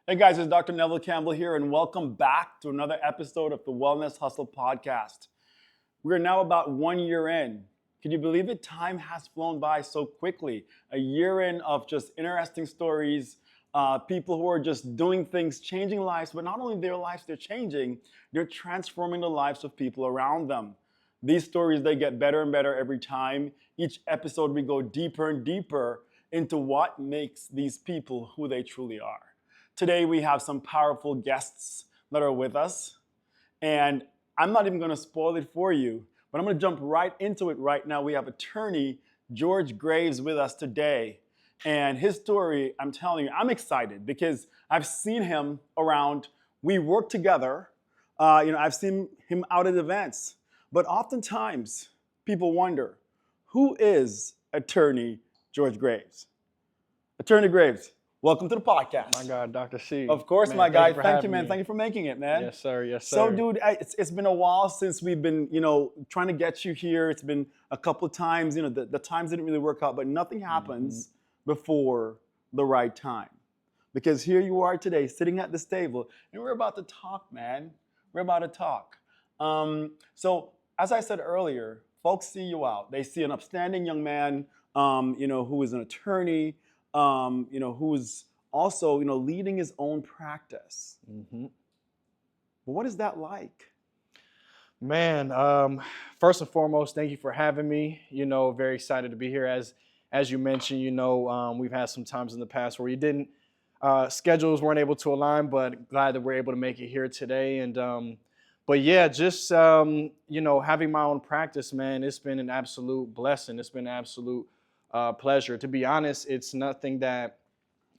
Hey guys, it's Dr. Neville Campbell here, and welcome back to another episode of the Wellness Hustle podcast. We're now about 1 year in. Can you believe it? Time has flown by so quickly. A year in of just interesting stories, people who are just doing things, changing lives, but not only their lives they're changing, they're transforming the lives of people around them. These stories, they get better and better every time. Each episode, we go deeper and deeper into what makes these people who they truly are. Today, we have some powerful guests that are with us. And I'm not even going to spoil it for you, but I'm going to jump right into it right now. We have attorney George Graves with us today. And his story, I'm telling you, I'm excited because I've seen him around. We work together. I've seen him out at events. But oftentimes, people wonder, who is attorney George Graves? Attorney Graves, welcome to the podcast. My God, Dr. C. Of course, man, my guy. Thank you, me. man. Thank you for making it, man. Yes, sir. Yes, sir. So, dude, it's been a while since we've been, trying to get you here. It's been a couple of times. The times didn't really work out, but nothing happens before the right time. Because here you are today, sitting at this table, and we're about to talk, man. We're about to talk. So, as I said earlier, folks see you out. They see an upstanding young man, who is an attorney, who's also, leading his own practice. Mm-hmm. But what is that like? Man, first and foremost, thank you for having me. Very excited to be here. As you mentioned, we've had some times in the past where you didn't, schedules weren't able to align, but glad that we're able to make it here today. And but yeah, just having my own practice, man, it's been an absolute blessing. It's been an absolute pleasure. To be honest, it's nothing that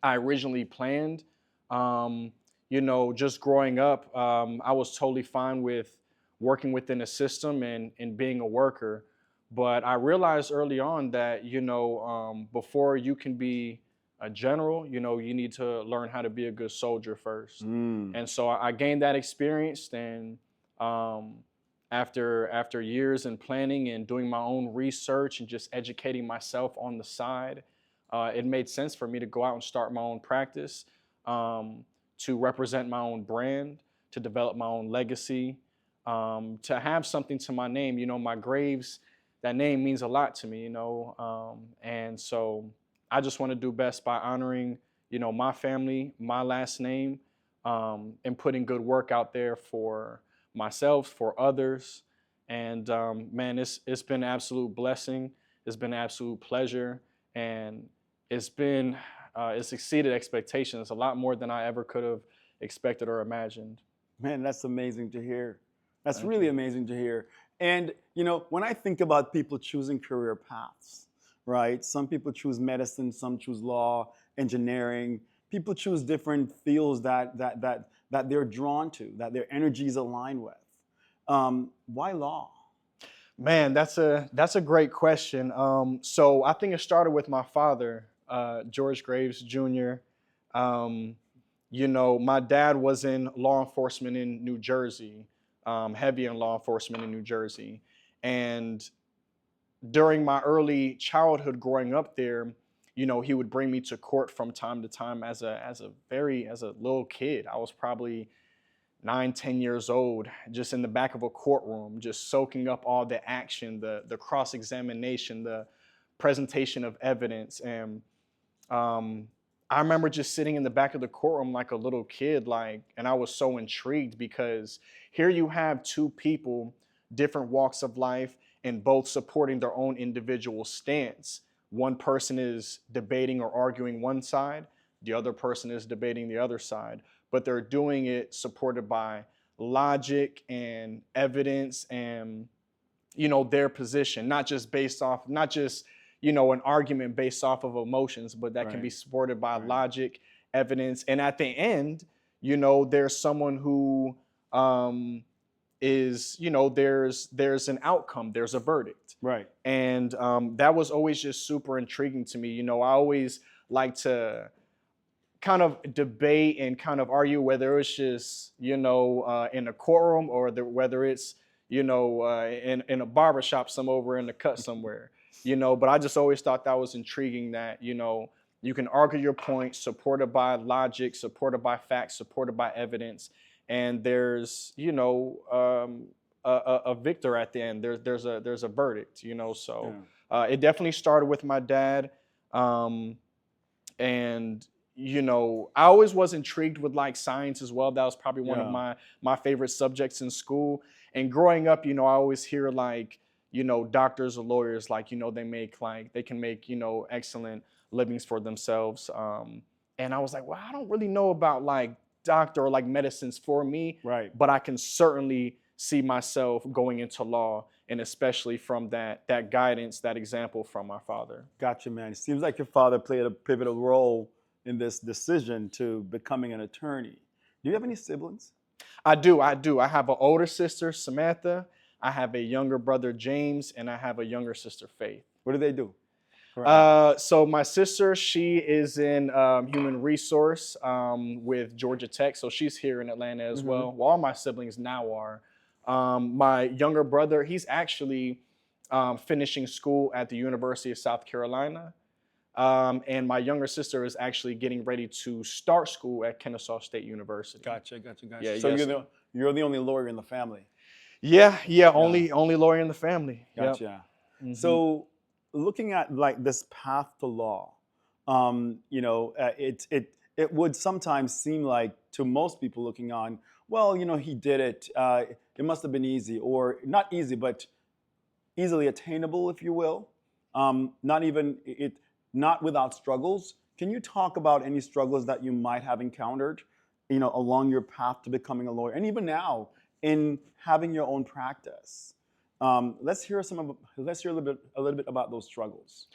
I originally planned. Just growing up, I was totally fine with working within a system and being a worker. But I realized early on that, before you can be a general, you need to learn how to be a good soldier first. And so I gained that experience. And after years in planning and doing my own research and just educating myself on the side, it made sense for me to go out and start my own practice, to represent my own brand, to develop my own legacy, to have something to my name. My Graves, that name means a lot to me, and so I just want to do best by honoring, my family, my last name, and putting good work out there for myself, for others. And man, it's been an absolute blessing. It's been an absolute pleasure. And it's exceeded expectations, a lot more than I ever could have expected or imagined. Man, that's amazing to hear. That's really amazing to hear. And, when I think about people choosing career paths, right? Some people choose medicine, some choose law, engineering. People choose different fields that they're drawn to, that their energies align with. Why law? Man, that's a great question. So I think it started with my father, George Graves Jr. My dad was in law enforcement in New Jersey, heavy in law enforcement in New Jersey. And during my early childhood growing up there, he would bring me to court from time to time as a little kid. I was probably 9, 10 years old, just in the back of a courtroom, just soaking up all the action, the cross-examination, the presentation of evidence. And I remember just sitting in the back of the courtroom like a little kid, and I was so intrigued because here you have two people, different walks of life, and both supporting their own individual stance. One person is debating or arguing one side, the other person is debating the other side, but they're doing it supported by logic and evidence and, their position, not just an argument based off of emotions, but that can be supported by logic, evidence. And at the end, there's someone who there's an outcome, there's a verdict. Right. And that was always just super intriguing to me. I always like to kind of debate and kind of argue whether it's just, in a courtroom or whether it's, in a barbershop somewhere over in the cut somewhere, but I just always thought that was intriguing that, You can argue your point, supported by logic, supported by facts, supported by evidence, and there's a victor at the end. There's a verdict. So Yeah. it definitely started with my dad, and I always was intrigued with like science as well. That was probably one of Yeah. my favorite subjects in school. And growing up, I always hear like doctors or lawyers, like they can make excellent livings for themselves. And I was like, well, I don't really know about like doctor or like medicines for me, Right. but I can certainly see myself going into law, and especially from that guidance, that example from my father. Gotcha, man. It seems like your father played a pivotal role in this decision to becoming an attorney. Do you have any siblings? I do. I have an older sister, Samantha. I have a younger brother, James, and I have a younger sister, Faith. What do they do currently? So my sister, she is in human resource with Georgia Tech. So she's here in Atlanta as well. Well, all my siblings now are. My younger brother, he's actually finishing school at the University of South Carolina. And my younger sister is actually getting ready to start school at Kennesaw State University. Gotcha. Yeah, So yes. you're the only lawyer in the family. Yeah. Only lawyer in the family. Yep. Gotcha. Mhm. So looking at like this path to law, it would sometimes seem like to most people looking on, well, he did it. It must have been easy, or not easy, but easily attainable, if you will. Not without struggles. Can you talk about any struggles that you might have encountered, along your path to becoming a lawyer, and even now in having your own practice? Let's hear a little bit about those struggles.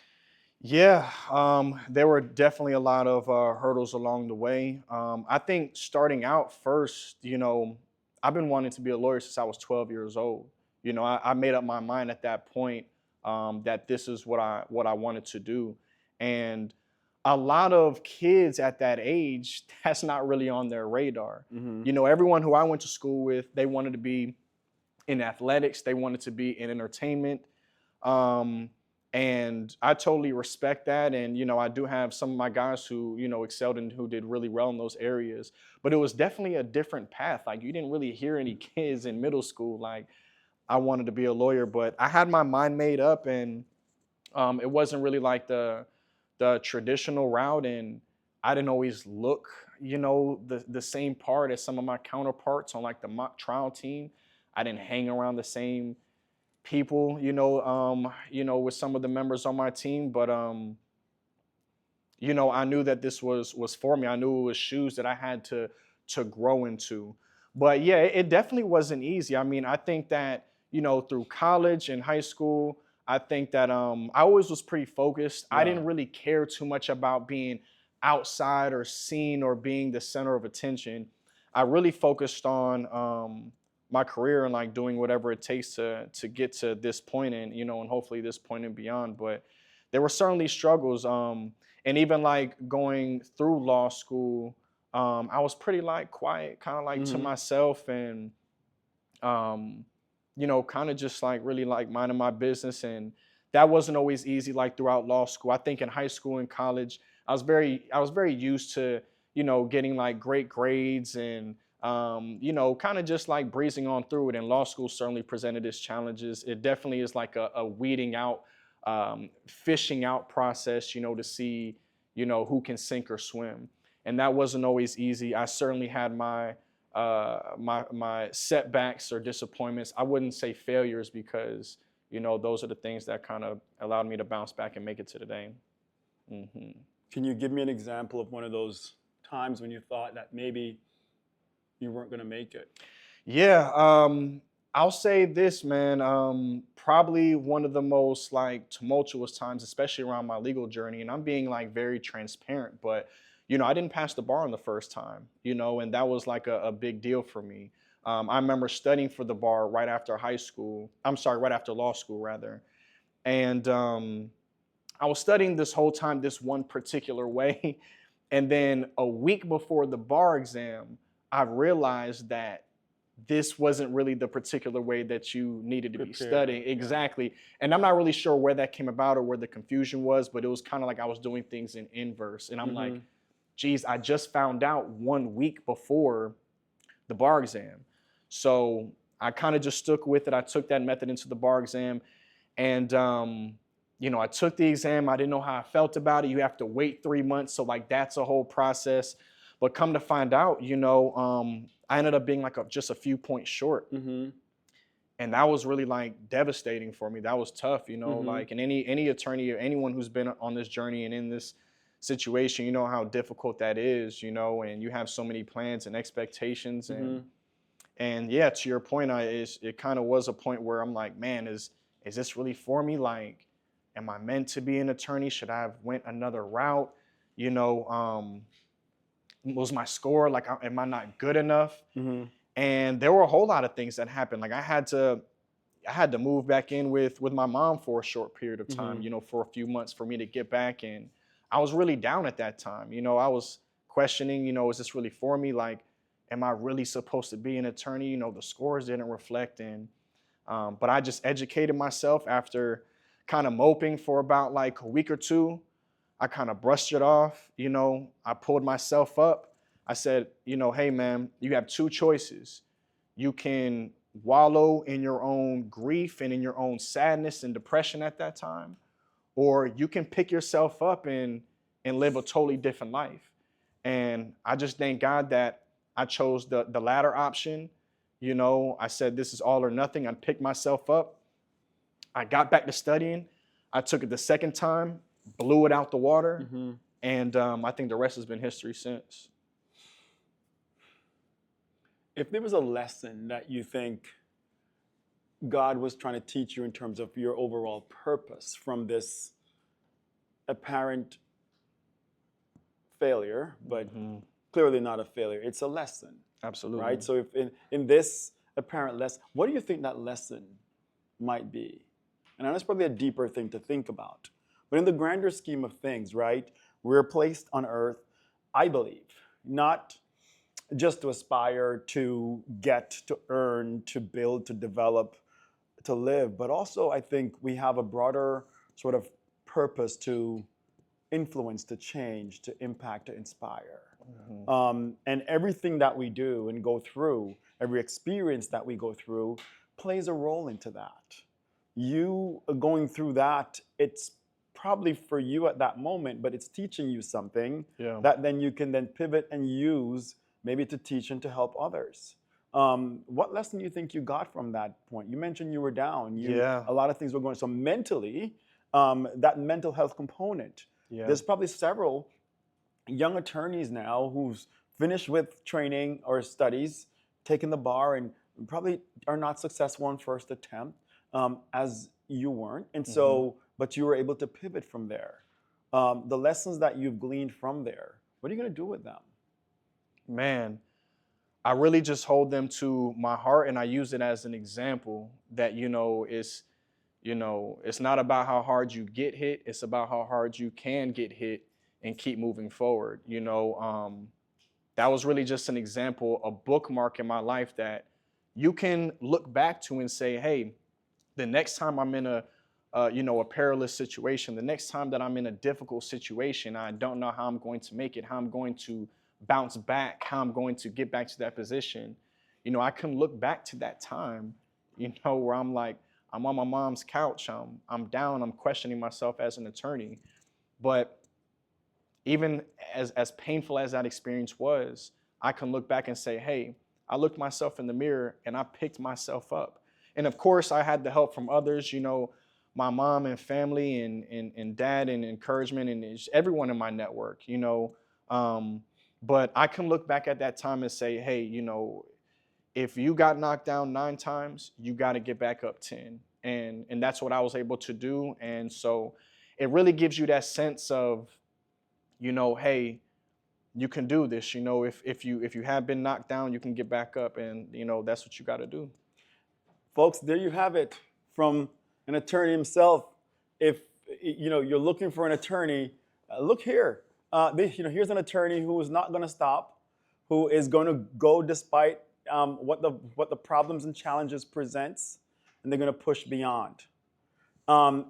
Yeah, there were definitely a lot of hurdles along the way. I think starting out first, I've been wanting to be a lawyer since I was 12 years old. I made up my mind at that point that this is what I wanted to do, and a lot of kids at that age, that's not really on their radar. Everyone who I went to school with, they wanted to be in athletics, they wanted to be in entertainment. And I totally respect that. And, I do have some of my guys who, excelled and who did really well in those areas. But it was definitely a different path. Like, you didn't really hear any kids in middle school, like, I wanted to be a lawyer. But I had my mind made up, and it wasn't really like the traditional route. And I didn't always look, the same part as some of my counterparts on like the mock trial team. I didn't hang around the same people, with some of the members on my team, but I knew that this was for me. I knew it was shoes that I had to grow into. But yeah, it definitely wasn't easy. I mean, I think that, through college and high school, I think that I always was pretty focused. I didn't really care too much about being outside or seen or being the center of attention. I really focused on my career and like doing whatever it takes to get to this point, and and hopefully this point and beyond. But there were certainly struggles, and even like going through law school, I was pretty like quiet, kind of like to myself, and kind of just like really like minding my business. And that wasn't always easy, like throughout law school. I think in high school and college, I was very used to getting like great grades and kind of just like breezing on through it. And law school certainly presented its challenges. It definitely is like a weeding out, fishing out process, to see, who can sink or swim. And that wasn't always easy. I certainly had my setbacks or disappointments. I wouldn't say failures, because, those are the things that kind of allowed me to bounce back and make it to today. Can you give me an example of one of those times when you thought that maybe you weren't going to make it? Yeah, I'll say this, man. Probably one of the most like tumultuous times, especially around my legal journey, and I'm being like very transparent, but I didn't pass the bar on the first time, and that was like a big deal for me. I remember studying for the bar right after right after law school rather, and I was studying this whole time this one particular way, and then a week before the bar exam, I realized that this wasn't really the particular way that you needed to be Prepare, studying. yeah. Exactly. And I'm not really sure where that came about or where the confusion was, but it was kind of like I was doing things in inverse. And I'm like, geez, I just found out 1 week before the bar exam. So I kind of just stuck with it. I took that method into the bar exam. And, I took the exam. I didn't know how I felt about it. You have to wait 3 months. So like, that's a whole process. But come to find out, I ended up being like just a few points short. Mm-hmm. And that was really like devastating for me. That was tough, Mm-hmm. like, and any attorney or anyone who's been on this journey and in this situation, you know how difficult that is, and you have so many plans and expectations. And yeah, to your point, it kind of was a point where I'm like, man, is this really for me? Like, am I meant to be an attorney? Should I have went another route? Was my score like, am I not good enough? Mm-hmm. And there were a whole lot of things that happened. Like I had to move back in with my mom for a short period of time, for a few months for me to get back. And I was really down at that time. I was questioning, is this really for me? Like, am I really supposed to be an attorney? The scores didn't reflect. But I just educated myself after kind of moping for about like a week or two. I kind of brushed it off, I pulled myself up. I said, hey man, you have two choices. You can wallow in your own grief and in your own sadness and depression at that time, or you can pick yourself up and live a totally different life. And I just thank God that I chose the latter option. I said, this is all or nothing. I picked myself up. I got back to studying. I took it the second time, blew it out the water. Mm-hmm. And I think the rest has been history since. If there was a lesson that you think God was trying to teach you in terms of your overall purpose from this apparent failure, but clearly not a failure, it's a lesson. Absolutely. Right? So if in this apparent lesson, what do you think that lesson might be? And I know it's probably a deeper thing to think about. But in the grander scheme of things, right, we're placed on earth, I believe, not just to aspire, to get, to earn, to build, to develop, to live, but also I think we have a broader sort of purpose to influence, to change, to impact, to inspire. And everything that we do and go through, every experience that we go through plays a role into that. You going through that, it's probably for you at that moment, but it's teaching you something that then you can then pivot and use maybe to teach and to help others. What lesson do you think you got from that point? You mentioned you were down. A lot of things were going on. So mentally, that mental health component, there's probably several young attorneys now who's finished with training or studies, taken the bar, and probably are not successful on first attempt, as you weren't. And so, but you were able to pivot from there. The lessons that you've gleaned from there, what are you going to do with them? Man, I really just hold them to my heart, and I use it as an example that, it's not about how hard you get hit. It's about how hard you can get hit and keep moving forward. That was really just an example, a bookmark in my life that you can look back to and say, hey, the next time I'm in a perilous situation, the next time that I'm in a difficult situation, I don't know how I'm going to make it, how I'm going to bounce back, how I'm going to get back to that position. I can look back to that time, where I'm like, I'm on my mom's couch, I'm down, I'm questioning myself as an attorney. But even as painful as that experience was, I can look back and say, hey, I looked myself in the mirror and I picked myself up. And of course, I had the help from others, my mom and family and dad and encouragement and everyone in my network, but I can look back at that time and say, hey, if you got knocked down 9 times, you got to get back up 10. And that's what I was able to do. And so it really gives you that sense of, hey, you can do this. If you have been knocked down, you can get back up, and that's what you got to do. Folks, there you have it from an attorney himself. If you're looking for an attorney, look here. Here's an attorney who is not going to stop, who is going to go despite what the problems and challenges presents, and they're going to push beyond.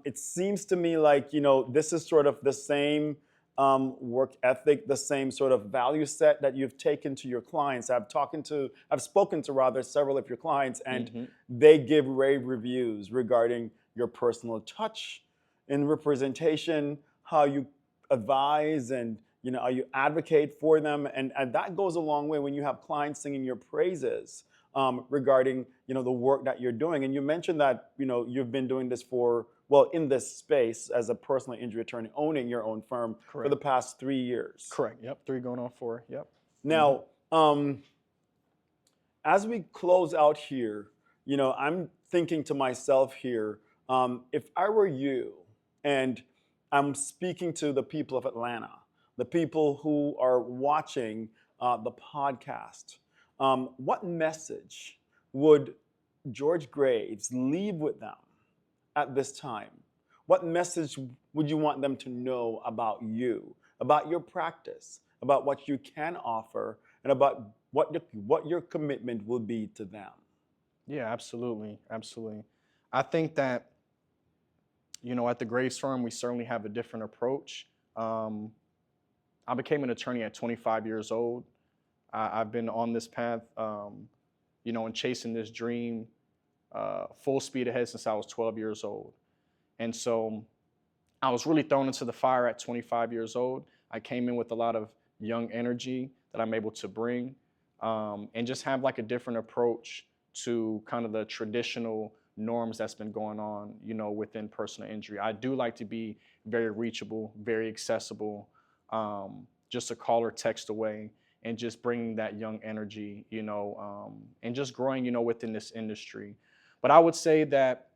It seems to me like, this is sort of the same work ethic, the same sort of value set that you've taken to your clients. I've spoken to rather several of your clients, and they give rave reviews regarding your personal touch and representation, how you advise and how you advocate for them, and that goes a long way when you have clients singing your praises regarding the work that you're doing. And you mentioned that you've been doing this in this space as a personal injury attorney, owning your own firm for the past 3 years. Correct. Yep. 3 going on 4. Yep. Now, as we close out here, I'm thinking to myself here, if I were you, and I'm speaking to the people of Atlanta, the people who are watching the podcast, what message would George Graves leave with them at this time? What message would you want them to know about you, about your practice, about what you can offer, and about what your commitment will be to them? Yeah, absolutely. Absolutely. I think that, at the Graves firm, we certainly have a different approach. I became an attorney at 25 years old. I've been on this path, and chasing this dream full speed ahead since I was 12 years old. And so I was really thrown into the fire at 25 years old. I came in with a lot of young energy that I'm able to bring, and just have like a different approach to kind of the traditional norms that's been going on, within personal injury. I do like to be very reachable, very accessible, just a call or text away, and just bringing that young energy, and just growing, within this industry. But I would say that,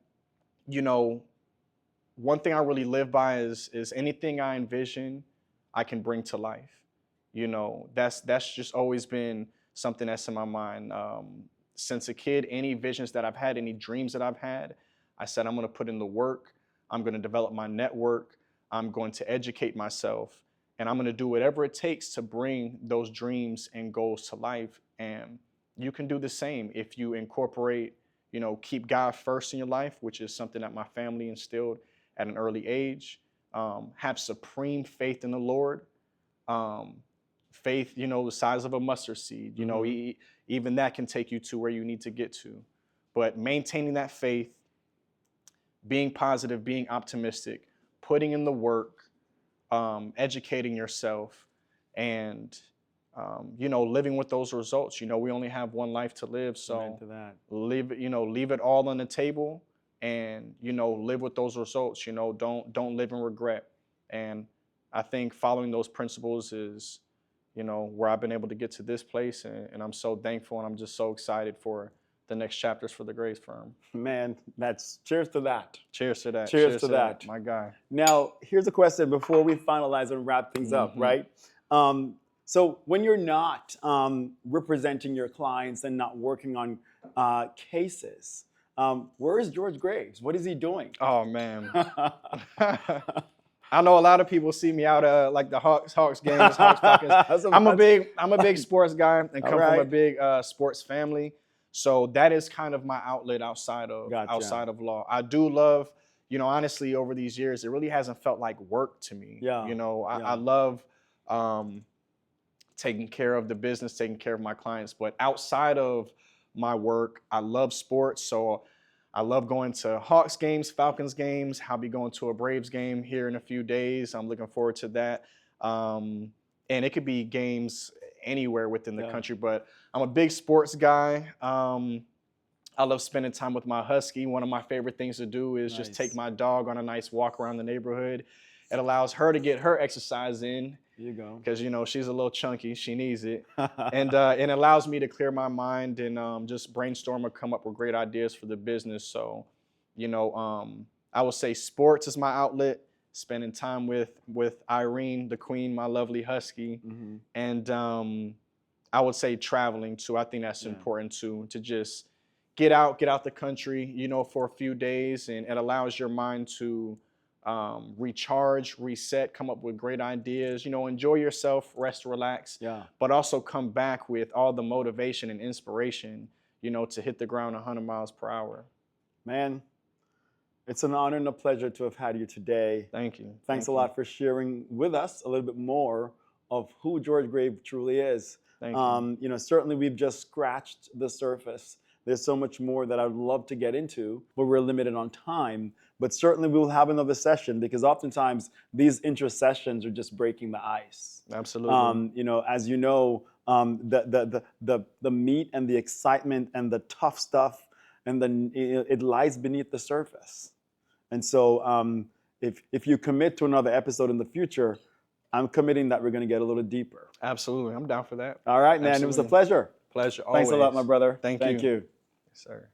one thing I really live by is anything I envision, I can bring to life. That's just always been something that's in my mind. Since a kid, any visions that I've had, any dreams that I've had, I said, I'm going to put in the work. I'm going to develop my network. I'm going to educate myself. And I'm going to do whatever it takes to bring those dreams and goals to life. And you can do the same if you incorporate, keep God first in your life, which is something that my family instilled at an early age. Have supreme faith in the Lord. Faith, the size of a mustard seed. Even that can take you to where you need to get to. But maintaining that faith, being positive, being optimistic, putting in the work, educating yourself, and living with those results. We only have one life to live, so leave it all on the table, and live with those results. Don't live in regret. And I think following those principles is where I've been able to get to this place, and I'm so thankful, and I'm just so excited for the next chapters for the Graves firm. Man, that's cheers to that. Cheers to that. Cheers to that. My guy. Now, here's a question before we finalize and wrap things up, right? So when you're not representing your clients and not working on cases, where is George Graves? What is he doing? Oh, man. I know a lot of people see me out like the Hawks games, Hawks practice. I'm a big sports guy and come from a big sports family. So that is kind of my outlet outside of law. I do love, honestly, over these years, it really hasn't felt like work to me. I love taking care of the business, taking care of my clients. But outside of my work, I love sports. So I love going to Hawks games, Falcons games. I'll be going to a Braves game here in a few days. I'm looking forward to that. And it could be games anywhere within the country, but I'm a big sports guy. I love spending time with my husky. One of my favorite things to do is just take my dog on a nice walk around the neighborhood. It allows her to get her exercise in. There you go. Because, she's a little chunky. She needs it. And it allows me to clear my mind and just brainstorm or come up with great ideas for the business. So, I would say sports is my outlet, spending time with Irene, the queen, my lovely husky. And I would say traveling too. I think that's important too, to just get out the country, for a few days. And it allows your mind to recharge, reset, come up with great ideas, enjoy yourself, rest, relax, Yeah. but also come back with all the motivation and inspiration, to hit the ground 100 miles per hour. Man, it's an honor and a pleasure to have had you today. Thank you. Thanks Thank a you. lot for sharing with us a little bit more of who George Grave truly is. Thank you. Certainly we've just scratched the surface. There's so much more that I'd love to get into, but we're limited on time. But certainly we will have another session, because oftentimes these intro sessions are just breaking the ice. Absolutely. As you know, the meat and the excitement and the tough stuff, and then it lies beneath the surface. And so if you commit to another episode in the future, I'm committing that we're going to get a little deeper. Absolutely. I'm down for that. All right, man. Absolutely. It was a pleasure. Pleasure. Thanks Always. a lot, my brother. Thank you. Yes, sir.